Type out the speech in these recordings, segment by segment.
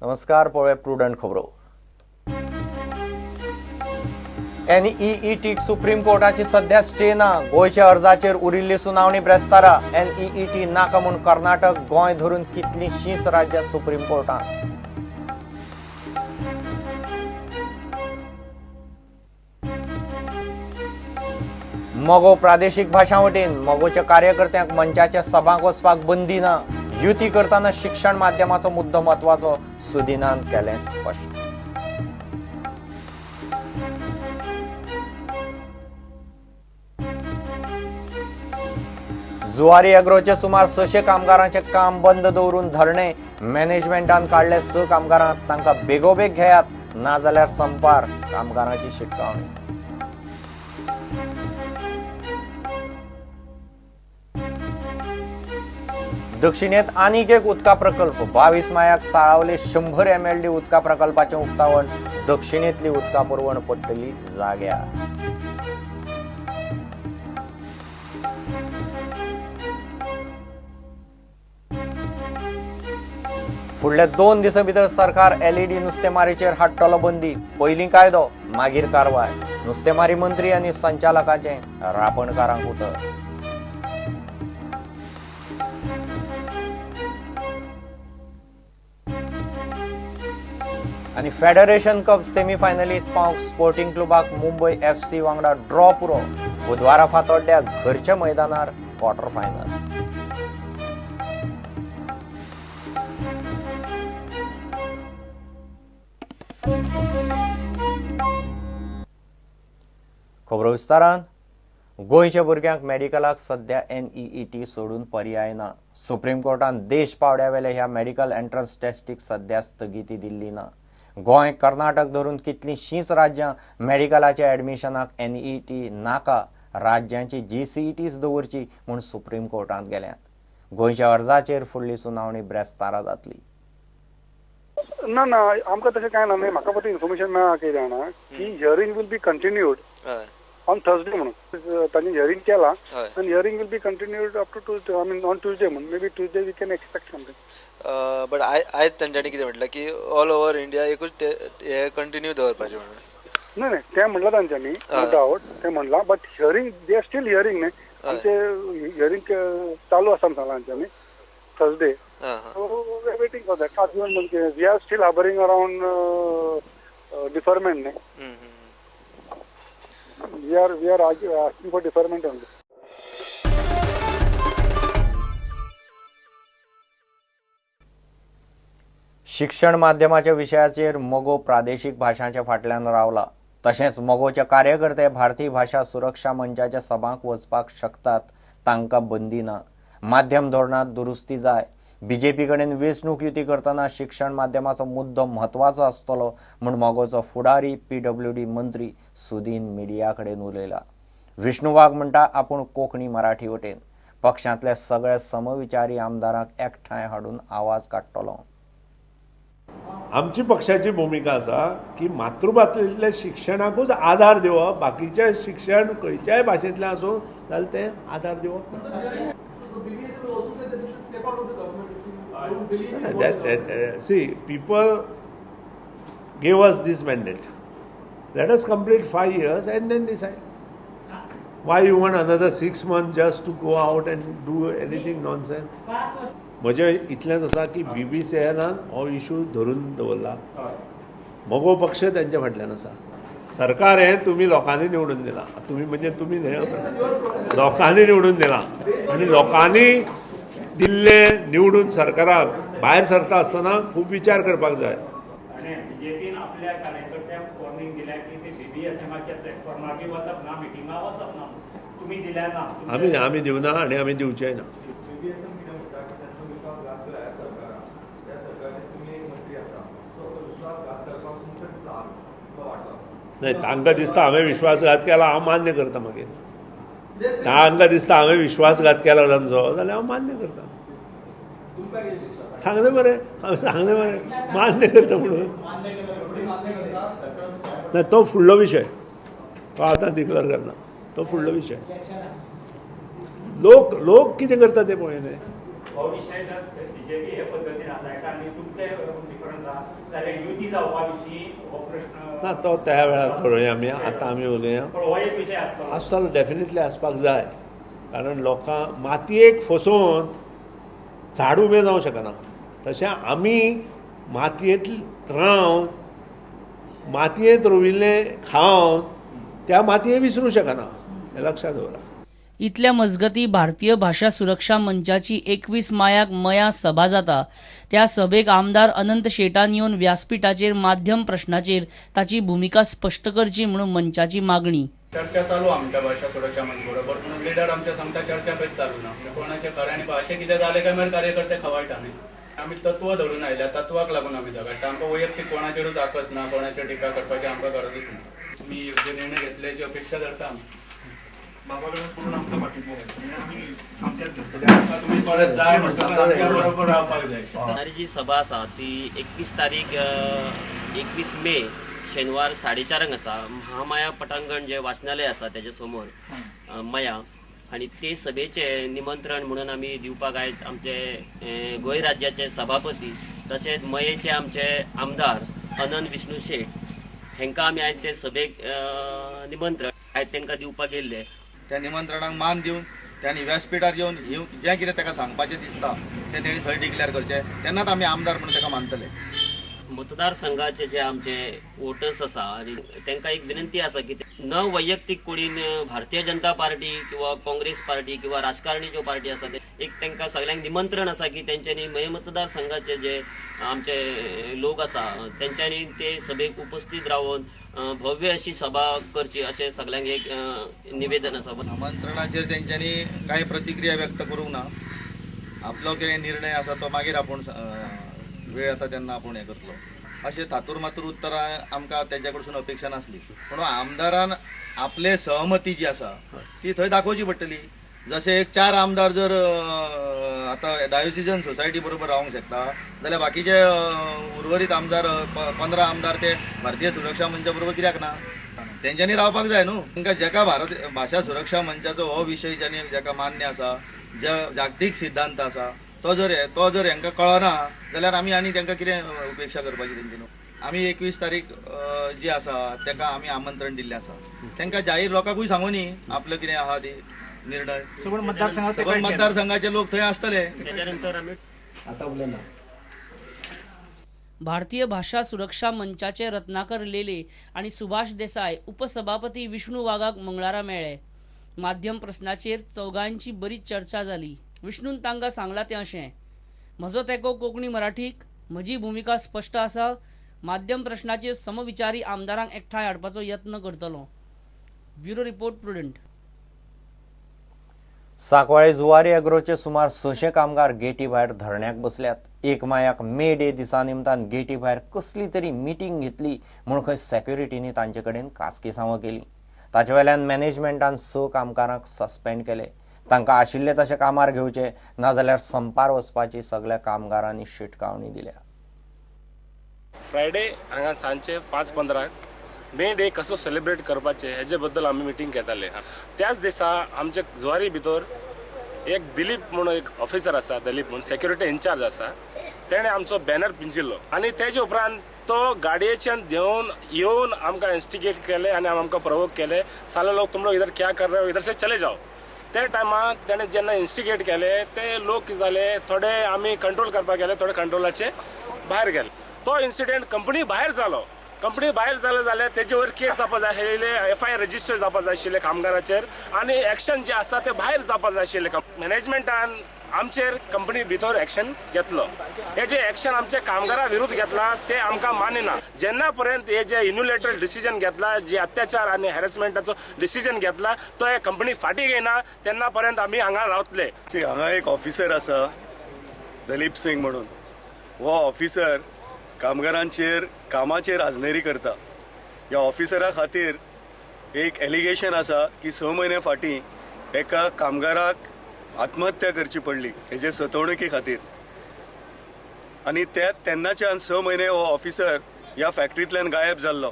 नमस्कार, पळय प्रुडंट खबरो. NEET सुप्रीम कोर्टाची सध्या स्टे ना. गोयच्या अर्जाचेर उरिल्ली सुनावणी ब्रेस्तारा. NEET नाका म्हूण कर्नाटक, गोंय धरून कितलींशींच राज्यां सुप्रीम कोर्टांत. मोगो प्रादेशीक भाशा वटेन मोगोच्या कार्यकर्त्यांक मंचाच्या सभांक वचपाक बंदी ना. युती करताना शिक्षण माध्यमाचो मुद्दो म्हत्वाचो, सुदिनान केलें स्पश्ट. जुवारी एग्रोचे सुमार 600 कामगारांचे काम बंद दवरून धरणे. मॅनेजमेंटान काढले 6 कामगारांक, तांकां बेगोबेग घेयात, नाजाल्यार संपार. कामगारांची शिटकावणी. दक्षिणेत आनीक एक उदका प्रकल्प. 22 मायाक साळावले 100 MLD उदका प्रकल्पाचे उक्तावण. दक्षिणेतली उदका पुरवण पडटली जाग्यार. फुडल्या 2 दिसां भितर सरकार LED नुस्तेमारीचेर हाडटलो बंदी. पयलीं कायदो, मागीर कारवाय. नुस्तेमारी मंत्री आनी संचालकांचे रापणकारांक उतर. आनी फेडरेशन कप सेमीफायनलीत पावंक स्पोर्टिंग क्लबाक मुंबई FC वांगडा ड्रॉ पुरो. बुधवारा फातोड्ड्या घरच्या मैदानार क्वॉर्टर फायनल. खबरो विस्तारान. गोंयच्या भुरग्यांक मेडिकलाक सध्या NEET सोडून पर्याय ना. सुप्रीम कोर्टान देश पावड्यावेल्या ह्या मेडिकल एंट्रन्स टेस्टीक सध्या स्थगिती दिल्ली ना. गोंय, कर्नाटक धरून कितलींशींच राज्यां मेडिकलाच्या ऍडमिशनाक NEET नाका, राज्यांची GCETच दवरची म्हूण सुप्रीम कोर्टांत गेल्यात. गोंयच्या अर्जाचेर फुडली सुनावणी ब्रेस्तारा जातली. ना ना आमकां तशें कांय ना. म्हाका फक्त इन्फॉर्मेशन मेळ्ळा कितें जाणा की hearing will be continued on Thursday म्हणून तांणी हियरींग केला आनी hearing will be continued up to Tuesday. I mean on Tuesday म्हणून may be Tuesday we can expect something. But आयज तांच्यांनी कितें म्हटलें की ऑल ओव्हर इंडिया एकूच हे कंटिन्यू दवरपाचें म्हणून. नाही तें म्हणलां तांच्यांनी, नो डावट तें म्हणलां. But hearing they are still hearing न्ही. आमचे हियरींग चालू आसा म्हणून तांच्यांनी Thursday. So we are waiting for that. We are still hovering around deferment. We are asking for deferment only. शिक्षण माध्यमाच्या विशयाचेर मोगो प्रादेशीक भाशांच्या फाटल्यान रावला. तशेंच मोगोचे कार्यकर्ते भारतीय भाषा सुरक्षा मंचाच्या सभांक वचपाक शकतात, तांकां बंदी ना. माध्यम धोरणांत दुरुस्ती जाय. BJP कडेन वेंचणूक युती करतना शिक्षण माध्यमाचो मुद्दो म्हत्वाचो आसतलो म्हूण मोगोचो फुडारी PWD मंत्री सुदीन मिडिया कडेन उलयला. विष्णू वाघ म्हणटा आपूण कोंकणी मराठी वटेन. पक्षांतले सगळे समविचारी आमदारांक एकठांय हाडून आवाज काडटलो. आमची पक्षाची भूमिका आसा की मातृभाशेंतल्या शिक्षणाकूच आधार दिवप, बाकीचे शिक्षण खंयच्याय भाशेंतलें आसूं जाल्यार तें आधार दिवप नासता. See, people gave us this mandate. Let us complete 5 years and then decide. Why you want another 6 months just to go out and do anything nonsense? म्हजें इतलेंच आसा की BBCNन हो इशू धरून दवरला. मोगो पक्ष त्यांच्या फाटल्यान आसा. सरकार हे तुम्ही लोकांनी निवडून दिला. तुम्ही म्हणजे तुम्ही न्हय, लोकांनी निवडून दिला आणि लोकांनी दिल्ले निवडून सरकाराक भायर सरता आसतना खूब विचार करपाक जाय. BJPन आपल्या कार्यकर्त्यांक वॉर्निंग दिल्या की ते BBSMच्या प्लॅटफॉर्मार बी वचप ना, मिटिंगां वचप ना. तुम्ही दिल्या ना. आमी दिवना आणि आमी दिवचेय ना. नाही, तांकां दिसता हांवें विश्वासघात केला, हांव मान्य करता. मागीर तांकां दिसता हांवें विश्वासघात केला तांचो जाल्यार हांव मान्य करता. सांगलें मरे, हांवें सांगलें मरे, मान्य करता म्हणून. नाही, तो फुडलो विशय, तो आतां डिक्लेअर करना. तो फुडलो विशय. लोक कितें करता ते पळय न्ही. हो विषय जर बीजेपी हे पद्दतीन हाताळटा आनी तुमचे डिफरन्स आहा जाल्यार युती जावपा विशीं हो प्रश्न ना तो त्या वेळार करूया आमी, आतां आमी उलया. पण हो एक विशय आसतलो. आसतलो, डेफिनेटली आसपाक जाय, कारण लोकां मातयेक फसोवन झाड उबें जावंक शकना. तशें आमी मातयेंत रावन मातयेंत रोविल्लें खावन त्या मातयेक विसरूंक शकना, हें लक्षात दवरा. इतल्या मजगती भारतीय भाषा सुरक्षा मंचाची 21 मायाक मया सभा जाता. त्या सभेक आमदार अनंत शेटान येवन व्यासपीठाचेर माध्यम प्रश्नाचेर ताची भूमिका स्पश्ट करची म्हणून मंचाची मागणी. चर्चा चालू आमच्या भाषा सुरक्षा मंच बरोबर, पूण लिडर आमच्या सांगता चर्चा कांयच चालू ना. कोणाचे खरें आनी अशें कितें जालें काय मागीर कार्यकर्ते खवळटा न्ही. आमी तत्व धरून आयल्या, तत्वाक लागून आमी झगडटा. आमकां वैयक्तीक कोणाचेरूच आकस ना, कोणाचेर टिका करपाची आमकां गरजूच ना. तुमी योग्य निर्णय घेतल्याची अपेक्षा धरता आमी. बाबा कडेन पूर्ण आमकां पाठिंबो आमी सामकेंच घेतले. आमकां तुमी परत जाय म्हणटा आमच्या बरोबर रावपाक जाय. येणारी जी सभा आसा ती 21 तारीख 21 मे शेनवार 4:30 आसा. महामाया पटांगण जे वाचनालय आसा तेजे समोर मया, आणि ते सभेचे निमंत्रण म्हणून आमी दिवपाक आयज आमचे गोंय राज्याचे सभापती तशेंच मयेचे आमचे आमदार अनंत विष्णू शेट हेंकां आमी आयज ते सभेक निमंत्रण आयज तांकां दिवपाक गेल्ले. त्या निमंत्रणाक मान दिवन त्यांनी व्यासपीठार येवन जें कितें ताका सांगपाचें दिसता तें तेणी थंय डिक्लेअर करचें, तेन्नाच आमी आमदार म्हणून ताका मानतले. मतदारसंघाचे जे आमचे वोटर्स आसा आणि तांकां एक विनंती आसा की न वैयक्तीक कोणीन भारतीय जनता पार्टी किंवा काँग्रेस पार्टी किंवा राजकारणी ज्यो पार्टी आसा ते एक तांकां सगळ्यांक निमंत्रण आसा की तेंच्यांनी मय मतदारसंघाचे जे आमचे लोक आसा तेंच्यांनी ते सभेक उपस्थित रावन भव्य अशी सभा करची अशें सगळ्यांक एक निवेदन आसा. आमंत्रणाचेर तेंच्यांनी कांय प्रतिक्रिया व्यक्त करूंक ना. आपलो कितें निर्णय आसा तो मागीर आपूण वेळ येता तेन्ना आपूण हें करतलो अशें तातूर मातूर उतरां आमकां तेंच्या कडसून अपेक्षा नासली. पूण आमदारान आपले सहमती जी आसा ती थंय दाखोवची पडटली. जशे एक 4 आमदार जर आतां डायोसिजन सोसायटी बरोबर रावंक शकता जाल्यार बाकीचे उर्वरीत आमदार 15 आमदार ते भारतीय सुरक्षा मंचा बरोबर कित्याक ना? तेंच्यांनी रावपाक जाय न्हू. तांकां जेका भारत भाषा सुरक्षा मंचाचो हो विशय जेका मान्य आसा, जे जागतीक सिद्धांत आसा तो जर हांकां कळना जाल्यार आमी आनी तांकां कितें उपेक्षा करपाची तेंची न्हू. आमी 21 तारीख जी आसा ताका आमी आमंत्रण दिल्लें आसा. तांकां जाहीर लोकांकूय सांगूं न्ही आपलो कितें आहा ती निर्णय. सगळे मतदारसंघाचे लोक थंय आसतले. त्याच्यानंतर आमी आतां उलयना. भारतीय भाषा सुरक्षा मंचाचे रत्नाकर लेले आणि सुभाष देसाय उपसभापती विष्णू वाघाक मंगळारा मेळ्ळे. माध्यम प्रश्नाचेर चौगांची बरीच चर्चा जाली. विष्णून तांकां सांगलां तें अशें, म्हजो तेंको कोंकणी मराठीक, म्हजी भुमिका स्पश्ट आसा. माध्यम प्रश्नाचेर समविचारी आमदारांक एकठांय हाडपाचो यत्न करतलो. Bureau report Prudent. Sancoale Zuari एग्रोचे सुमार 600 कामगार गेटी भायर धरण्याक बसल्यात. 1 मायाक मे डे दिसा निमतान गेटी भायर कसली तरी मिटींग घेतली म्हूण खंय सेक्युरिटीनी तांचे कडेन कासकेसांव केली. ताचे वेल्यान मॅनेजमेंटान 6 कामगारांक सस्पेंड केले. तांकां आशिल्ले तशे कामार घेवचे नाजाल्यार संपार वचपाची सगळ्या कामगारांनी शिटकावणी दिल्या. फ्रायडे हांगा सांजचे 5:15 मे डे कसो सेलिब्रेट करपाचे हेजे बद्दल आमी मिटींग घेताले. त्याच दिसा आमचे जुवारी भितर एक दिलीप म्हणून एक ऑफिसर आसा, दिलीप म्हणून सेक्युरिटी इन्चार्ज आसा, तेणें आमचो बॅनर पिंजिल्लो आणि तेजे उपरांत तो गाडयेच्यान देंवन येवन आमकां इन्स्टिगेट केले आनी आमकां प्रोवोक केले. साले लोक तुम लोग इधर क्या कर रहे हो, इधर से चले जाओ. त्या टायमार तेणें जेन्ना इन्स्टिगेट केले ते लोक कितें जाले, थोडे आमी कंट्रोल करपाक गेले, थोडे कंट्रोलाचे भायर गेले. तो इन्सिडेंट कंपनी भायर जालो. कंपनी भायर जाले जाल्यार तेजे वयर केस जावपा जाय आशिल्ले, FIR रजिस्टर जावपा जाय आशिल्ले कामगाराचेर आनी एक्शन जे आसा ते भायर जावपा जाय आशिल्ले. मॅनेजमेंटान आमचेर कंपनी भितर एक्शन घेतलो. हे जे एक्शन आमचे कामगारा विरुद्ध घेतला ते आमकां मानिना. जेन्ना पर्यंत हे जे युनिलॅटरल डिसिजन घेतला, जे अत्याचार आनी हॅरेसमेंटाचो डिसिजन घेतला तो हे कंपनी फाटी घेयना तेन्ना पर्यंत आमी हांगा रावतले. हांगा एक ऑफिसर आसा दिलीप सिंग म्हणून. हो ऑफिसर कामगारांचेर कामाचेर आजनेरी करता. ह्या ऑफिसरा खातीर एक एलिगेशन आसा की 6 म्हयने फाटीं एका कामगाराक आत्महत्या करची पडली हेजे सतवणुकी खातीर. आनी तेन्नाच्यान 6 म्हयने हो ऑफिसर ह्या फॅक्टरींतल्यान गायब जाल्लो.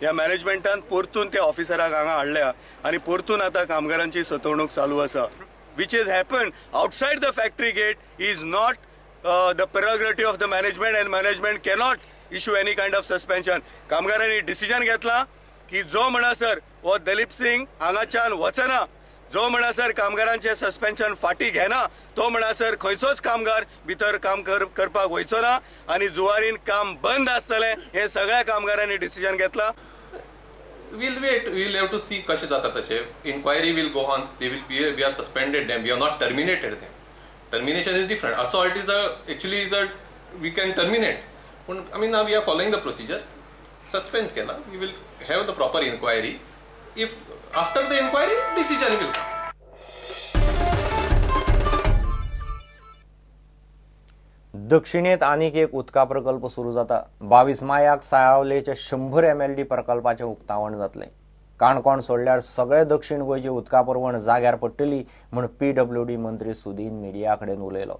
ह्या मॅनेजमेंटान परतून त्या ऑफिसराक हांगा हाडल्या आनी परतून आतां कामगारांची सतवणूक चालू आसा. which has happened outside the factory gate is not the prerogative of the management, and management cannot issue any kind of suspension. कामगारांनी डिसिजन घेतला की जो म्हणसर वो दलीप सिंग हांगाच्यान वचना, जो म्हणसर कामगारांचे सस्पेन्शन फाटी घेना, तो म्हणसर खंयचोच कामगार भितर काम करपाक वयचो ना आनी जुवारीन काम बंद आसतलें हे सगळ्या कामगारांनी डिसिजन घेतला. We'll wait. We'll have to see कशें जाता तशें. Inquiry will go on. We are suspended them. We are not terminated them. Termination is different. Assault is we can terminate. But I mean now we are following the procedure. Suspend केला. We will have the proper inquiry. If after the inquiry decision will come. दक्षिणेत आणीक एक उदका प्रकल्प सुरू जाता. 22 मायाक साळावलेच्या 100 MLD प्रकल्पाचे उक्तावण जातले. काणकोण सोडल्यार सगळे दक्षिण गोंयची उदका पुरवण जाग्यार पडटली म्हूण PWD मंत्री सुदीन मिडिया कडेन उलयलो.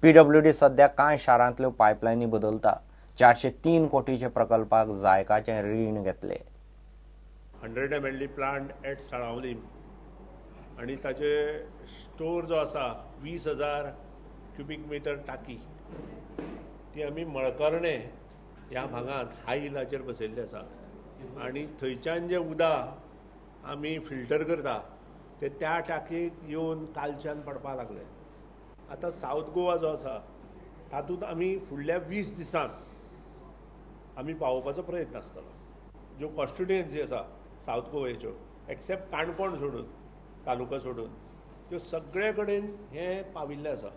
PWD सध्या कांय शारांतल्यो पायपलायनी बदलता. 403 कोटीचे प्रकल्पाक जायकाचे रीण घेतले. 100 MLD प्लांट एट साळावली आणि ताचे स्टोर जो आसा 20,000 क्युबिक मीटर टाकी ती आमी मळकर्णे ह्या भागांत हाय हिलाचेर बसयल्ली आसा आणि थंयच्यान जे उदक आमी फिल्टर करता ते त्या टाकयेक येवन कालच्यान पडपाक लागले. आतां सावथ गोवा जो आसा तातूंत आमी फुडल्या 20 दिसांत आमी पावोवपाचो प्रयत्न आसतलो. ज्यो कॉन्स्टिट्युएन्सी आसा सावथ गोव्याच्यो एक्सेप्ट काणकोण सोडून तालुका सोडून त्यो सगळे कडेन हे पाविल्ले आसा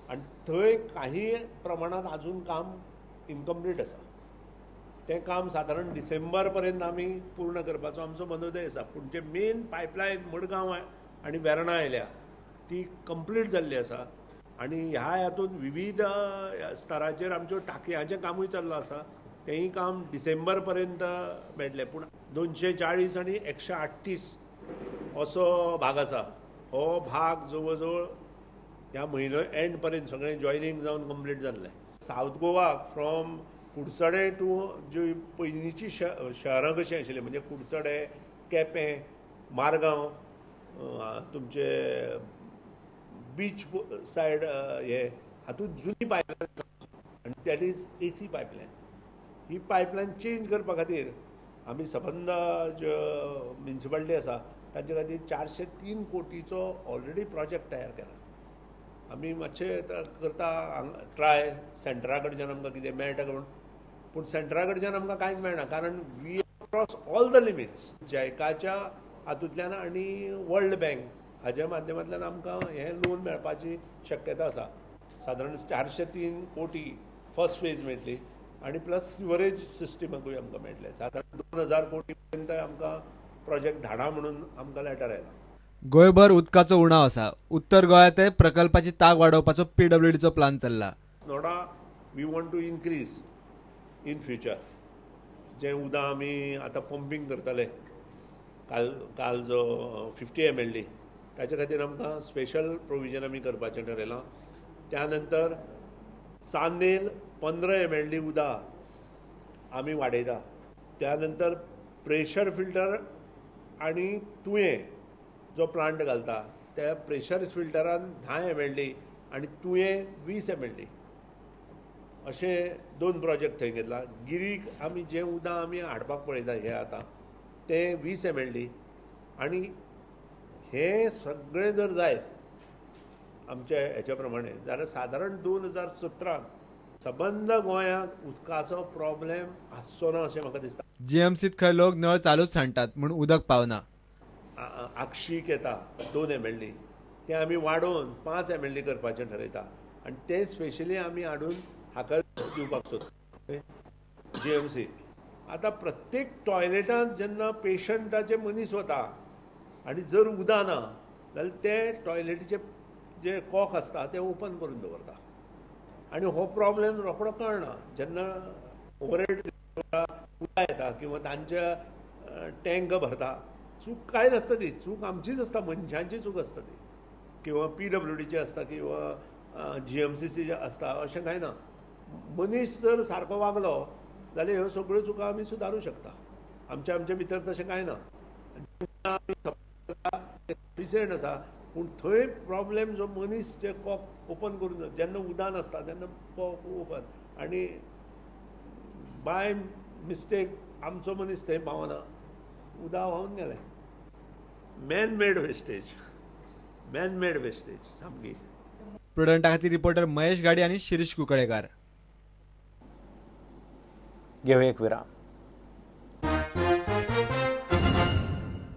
आणि थंय काही प्रमाणात अजून काम इनकम्प्लीट आसा. तें काम सादारण डिसेंबर पर्यंत आमी पूर्ण करपाचो आमचो मनोदय आसा. पूण जे मेन पायपलायन मडगांव आनी वेर्णा आयल्या ती कंप्लीट जाल्ली आसा आणि ह्या हातूंत विविध स्तराचेर आमच्यो टाकयांचें कामूय चल्लां आसा. तेंय काम डिसेंबर पर्यंत मेळटलें. पूण 240 आनी 138 असो भाग आसा. हो भाग जवळ जवळ ह्या म्हयनो एंड पर्यंत सगळें जॉयनिंग जावन कंप्लीट जाल्लें. सावथ गोवाक फ्रॉम कुडचडे टू जी पयलींची शहरां कशीं आशिल्लीं म्हणजे कुडचडे, केपें, मारगांव, तुमचे बीच सायड हे हातूंत जुनी पायपलायन आनी that is AC pipeline. He pipeline change करपा खातीर आमी सबंद ज्यो म्युनिसिपालिटी आसा ताचे खातीर 403 कोटीचो ऑलरेडी प्रोजेक्ट तयार केला. आमी मातशें करता ट्राय सेंटरा कडच्यान आमकां कितें मेळटा करून. पूण सेंटरा कडच्यान आमकां कांयच मेळना कारण we cross all the limits. जायकाच्या हातूंतल्यान आनी वर्ल्ड बँक हाच्या माध्यमांतल्यान आमकां हें लोन मेळपाची शक्यता आसा. सादारण 403 कोटी फर्स्ट फेज मेळटली आनी प्लस सिवरेज सिस्टमाकूय आमकां मेळटलें. सादारण 2000 कोटी पर्यंत आमकां प्रोजेक्ट धाडा म्हणून आमकां लेटर आयला. गोंयभर उदकाचो उणाव आसा. उत्तर गोंयांतय प्रकल्पाची तांक वाडोवपाचो PWDचो प्लान चल्ला. नोडा we want to increase in future. जें उदक आमी आतां पंपींग करतले काल जो 50 MLD ताचे खातीर आमकां स्पेशल प्रोविजन आमी करपाचें ठरयलां. त्या नंतर चांदेल 15 MLD उदक आमी वाडयता. त्या नंतर प्रेशर फिल्टर आनी तुयें जो प्लांट घालता त्या प्रेशर फिल्टरान 10 MLD आनी तुयें 20 MLD अशे 2 प्रोजेक्ट थंय घेतला. गिरीक आमी जें उदक आमी हाडपाक पळयता हे आतां तें 20 MLD आनी हे सगळें जर जायत आमचे हेच्या प्रमाणे जाल्यार सादारण 2017 सबंद गोंयांत उदकाचो प्रॉब्लेम आसचो ना अशें म्हाका दिसता. GMCत खंय लोक नळ चालूच सांडटात म्हूण उदक पावना. आक्षीक येता 2 MLD ते आमी वाडोवन 5 MLD करपाचें ठरयता आनी ते स्पेशली आमी हाडून हाका दिवपाक सोदता. GMC आतां प्रत्येक टॉयलेटांत जेन्ना पेशंटाचे मनीस वता आनी जर उदक ना जाल्यार ते टॉयलेटीचे जे कॉक आसता ते ओपन करून दवरता आनी हो प्रॉब्लेम रोखडो कळना. जेन्ना ओवरहेड उदक येता किंवा तांचे टँक भरता चूक काय नसता. ती चूक आमचीच आसता, मनशांची चूक आसता ती, किंवा PWDची आसता किंवा GMCची आसता अशें कांय ना. मनीस जर सारको वागलो जाल्यार ह्यो सगळ्यो चुका आमी सुदारूंक शकता. आमच्या भितर तशें कांय ना. सफिशियंट आसा पूण थंय प्रॉब्लेम जो मनीस जे कॉक ओपन करून जेन्ना उदक नासता तेन्ना कॉक ओपन आनी बाय मिस्टेक आमचो मनीस थंय पावना उदक व्हांवन गेलें. मॅन मेड वेस्टेज सामकी. प्रुडंटा खातीर रिपोर्टर महेश गाडी आनी शिरीश कुंकळेकार. घेऊ एक विराम.